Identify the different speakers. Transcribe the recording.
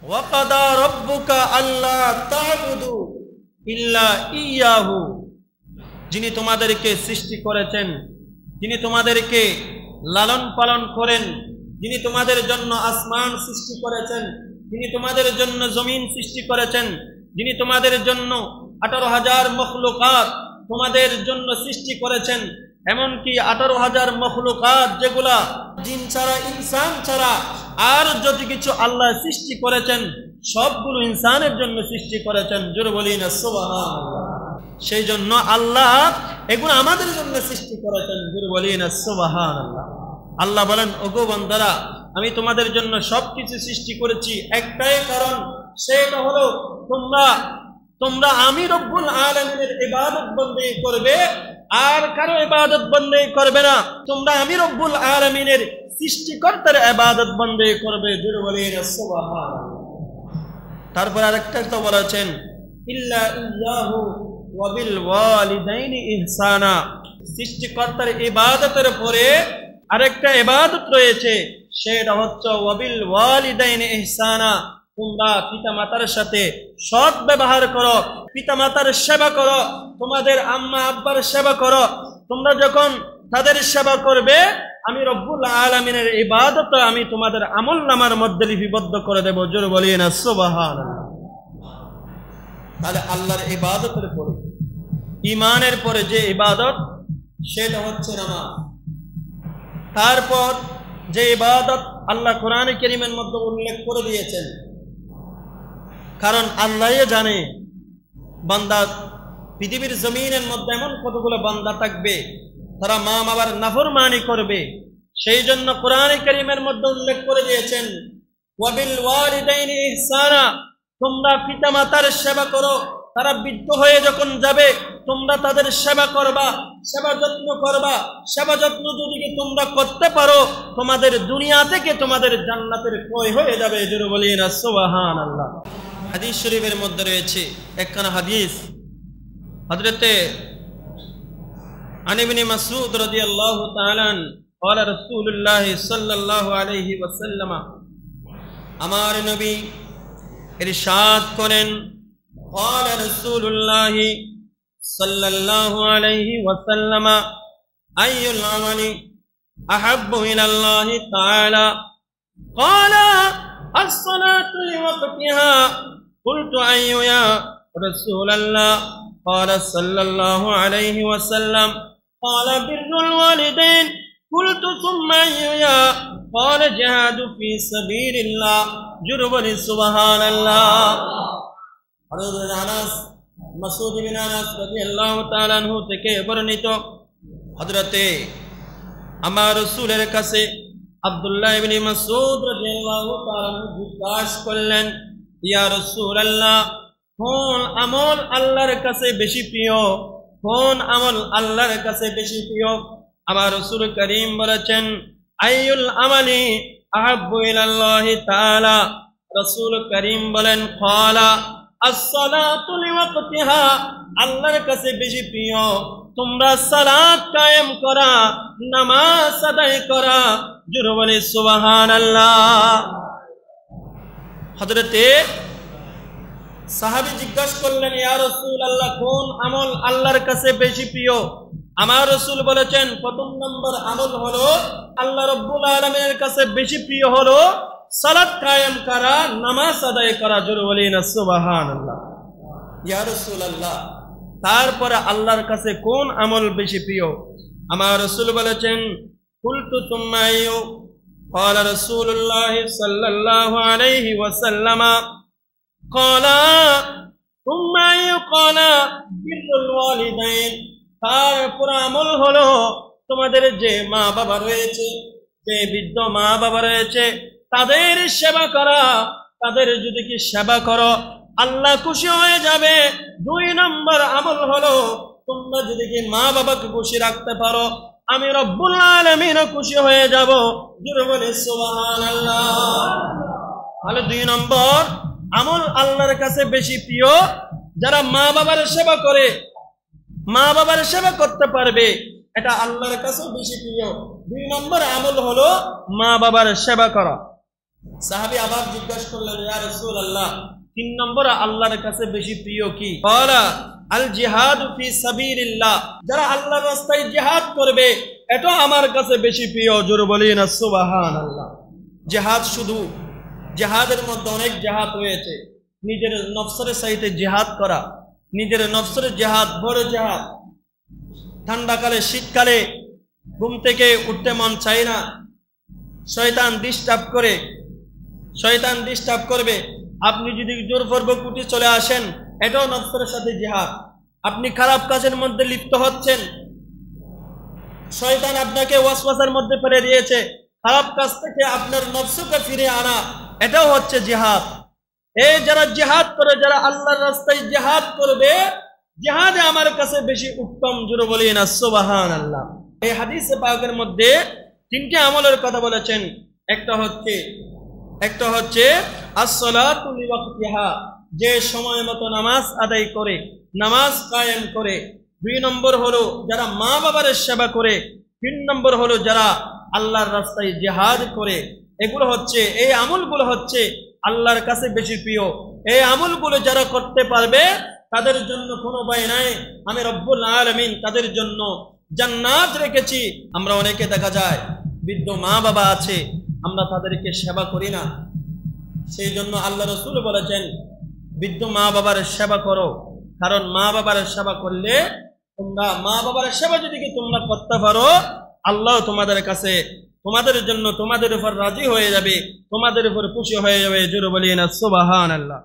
Speaker 1: ওয়াকাদা রাব্বুকা আল্লা তা'বুদু ইল্লা ইয়াহু, যিনি তোমাদেরকে সৃষ্টি করেছেন, যিনি তোমাদেরকে লালন পালন করেন, যিনি তোমাদের জন্য আসমান সৃষ্টি করেছেন, যিনি তোমাদের জন্য জমিন সৃষ্টি করেছেন, যিনি তোমাদের জন্য 18,000 মখলুকাত তোমাদের জন্য সৃষ্টি করেছেন, এমনকি 18,000 মখলুকাত যেগুলা জিন ছাড়া ইনসান ছাড়া আর যত কিছু আল্লাহ সৃষ্টি করেছেন সবগুলো ইনসানের জন্য সৃষ্টি করেছেন। জোরে বলি না সুবহানাল্লাহ। সেই জন্য আল্লাহ এগুলো আমাদের জন্য সৃষ্টি করেছেন। জোরে বলি না সুবহানাল্লাহ। আল্লাহ বলেন, ওগো বান্দারা, আমি তোমাদের জন্য সবকিছু সৃষ্টি করেছি একটাই কারণ, সেটা হলো তোমরা আমি রব্বুল আলামিনের ইবাদত বন্দেগী করবে, আর কারো ইবাদত বন্দেগী করবে না। তোমরা আমি রব্বুল আলামিনের সৃষ্টিকর্তার ইবাদত বন্দেগী করবে। জোরে বলি না সুবহানাল্লাহ। তারপর আরেকটা তো বলেছেন, ইল্লা ইল্লাহু ওয়া বিল ওয়ালিদাইনি ইহসানা। সৃষ্টিকর্তার ইবাদতের পরে আরেকটা ইবাদত রয়েছে, সেটা হচ্ছে ওয়াবিল ওয়ালিদাইনি ইহসানা। তোমরা পিতামাতার সাথে সৎ ব্যবহার করো, পিতামাতার সেবা করো, তোমাদের আম্মা আব্বার সেবা করো। তোমরা যখন তাদের সেবা করবে, আমি রব্বুল আলামিনের ইবাদত আমি তোমাদের আমলনামার মধ্যে লিপিবদ্ধ করে দেব। জোরে বলি না সুবহানাল্লাহ। তাহলে আল্লাহর ইবাদতের পরে, ঈমানের পরে যে ইবাদত, সেটা হচ্ছে নামাজ। তারপর যে ইবাদত আল্লাহ কোরআনে কারীমের মধ্যে উল্লেখ করে দিয়েছেন, কারণ আল্লাহই জানে বান্দা পৃথিবীর জমিনের মধ্যে এমন কতগুলো বান্দা থাকবে তারা মা বাবার নাফরমানি করবে। সেই জন্য কোরআনে কারীমের মধ্যে উল্লেখ করে দিয়েছেন, ওয়াবিল ওয়ালিদাইনি ইহসানা। তোমরা পিতামাতার সেবা করো, তারা বৃদ্ধ হয়ে যখন যাবে তোমরা তাদের সেবা করবা, সেবা যত্ন করবা। সেবা যত্ন যদি তোমরা করতে পারো, তোমাদের দুনিয়া থেকে তোমাদের জান্নাতের ক্রয় হয়ে যাবে। জোরে বলি না সুবহানাল্লাহ। হাদিস শরীফের মধ্যে রয়েছে একখানা হাদিস, হযরতে ইবনে মাসউদ রাদিয়াল্লাহু তাআলা قال رسول الله صلى الله عليه وسلم, আমার নবী ইরশাদ করেন, قال رسول الله صلى الله عليه وسلم, أي العمل أحب إلى الله تعالى؟ قال الصلاة لوقتها. قلت أي يا رسول الله؟ قال صلى الله عليه وسلم. قال بر الوالدين. قلت ثم أي يا؟ قال جهاد في سبيل الله. جرب سبحان الله. হযরত আনাস মাসউদ বিন আনাস রাদিয়াল্লাহু তাআলা আনহু থেকে বর্ণিত, হযরতে আমার রাসূলের কাছে আব্দুল্লাহ ইবনে মাসউদ রাদিয়াল্লাহু তাআলা আনহু জিজ্ঞাসা করলেন, ইয়া রাসূলুল্লাহ, কোন আমল আল্লাহর কাছে বেশি প্রিয়? কোন আমল আল্লাহর কাছে বেশি প্রিয়? আমার রাসূল করিম বলেছেন, আইয়ুল আমালি আহাব্বু ইলাল্লাহি তাআলা। রাসূল করিম বলেন, ক্বালা as-salatu liwaqtiha। আল্লাহর কাছে বেশি প্রিয় তোমরা সালাত কায়েম করা, নামাজ আদায় করা। জোরে বলি সুবহানাল্লাহ। হযরতে সাহাবী জিজ্ঞাসা করলেন, ইয়া রাসূলুল্লাহ, কোন আমল আল্লাহর কাছে বেশি প্রিয়? আমার রাসূল বলেছেন, প্রথম নম্বর আমল হলো আল্লাহ রাব্বুল আলামিনের কাছে বেশি প্রিয় হলো সালাত কায়েম করা, নামাজ আদায় করা। জোরে বলি না সুবহানাল্লাহ। ইয়া রাসূলুল্লাহ, তারপরে আল্লাহর কাছে কোন আমল বেশি প্রিয়? আমার রাসূল বলেছেন, কুলতু তুম্মা আইয়ু? قال رسول الله صلى الله عليه وسلم, قال ثم أي؟ قال بر الوالدين। তারপর আমল হলো তোমাদের যে মা বাবা রয়েছে, যে বৃদ্ধ মা বাবা রয়েছে, তাদের সেবা করা। তাদের যদি কি সেবা করো আল্লাহ খুশি হয়ে যাবে। 2 নম্বর আমল হলো তোমরা যদি কি মা বাবাকে খুশি রাখতে পারো, আমি রব্বুল আলামিন খুশি হয়ে যাব। জোরে বলে সুবহানাল্লাহ। তাহলে 2 নম্বর আমল আল্লাহর কাছে বেশি প্রিয়, যারা মা বাবার সেবা করে, মা বাবার সেবা করতে পারবে, এটা আল্লাহর কাছে বেশি প্রিয়। 2 নম্বর আমল হলো মা বাবার সেবা করা। সাহাবী আবার জিজ্ঞাসা করলেন, ইয়া রাসূলুল্লাহ, 3 নম্বর আল্লাহর কাছে বেশি প্রিয় কি? ক্বালা আল জিহাদু ফি সাবিলিল্লাহ, যারা আল্লাহর রাস্তায় জিহাদ করবে এটা আমার কাছে বেশি প্রিয়। জোরে বলেন সুবহানাল্লাহ। জিহাদ, শুধু জিহাদের মধ্যে অনেক জিহাদ রয়েছে। নিজের নফসের সাথে জিহাদ করা, নিজের নফসের জিহাদ বড় জিহাদ। ঠান্ডাকালে, শীতকালে ঘুম থেকে উঠতে মন চায় না, শয়তান ডিস্টার্ব করে, শয়তান ডিস্টার্ব করবে। আপনি যদি জোরপূর্বক উঠে চলে আসেন, এটাও নফসের সাথে জিহাদ। আপনি খারাপ কাজের মধ্যে লিপ্ত হচ্ছেন, শয়তান আপনাকে ওয়াসওয়াসার মধ্যে ফেলে দিয়েছে, খারাপ কাজ থেকে আপনার নফসকে ফিরে আনা, এটাও হচ্ছে জিহাদ। এই যারা জিহাদ করে, যারা আল্লাহর রাস্তায় জিহাদ করবে, জিহাদে আমার কাছে বেশি উত্তম। জোরে বলেন সুবহানাল্লাহ। এই হাদিসে পাকের মধ্যে 3টি আমলের কথা বলেছেন। একটা হচ্ছে as-salatu লিওয়াক্তিহা, যে সময় মতো নামাজ আদায় করে, নামাজ কায়েম করে। 2 নম্বর হলো যারা মা বাবার সেবা করে। 3 নম্বর হলো যারা আল্লাহর রাস্তায় জিহাদ করে। এগুলো হচ্ছে, এই আমলগুলো হচ্ছে আল্লাহর কাছে বেশি প্রিয়। এই আমলগুলো যারা করতে পারবে তাদের জন্য কোনো ভয় নাই। আমি রব্বুল আলামিন তাদের জন্য জান্নাত রেখেছি। আমরা অনেকে দেখা যায় বৃদ্ধ মা বাবা আছে, আমরা তাদেরকে সেবা করি না। সেই জন্য আল্লাহ রাসূল বলেছেন, বৃদ্ধ মা বাবার সেবা করো, কারণ মা বাবার সেবা করলে, তোমরা মা বাবার সেবা যদি তোমরা করতে পারো, আল্লাহ তোমাদের কাছে, তোমাদের জন্য, তোমাদের উপর রাজি হয়ে যাবে, তোমাদের উপর খুশি হয়ে যাবে। জোরে বলেন সুবহানাল্লাহ।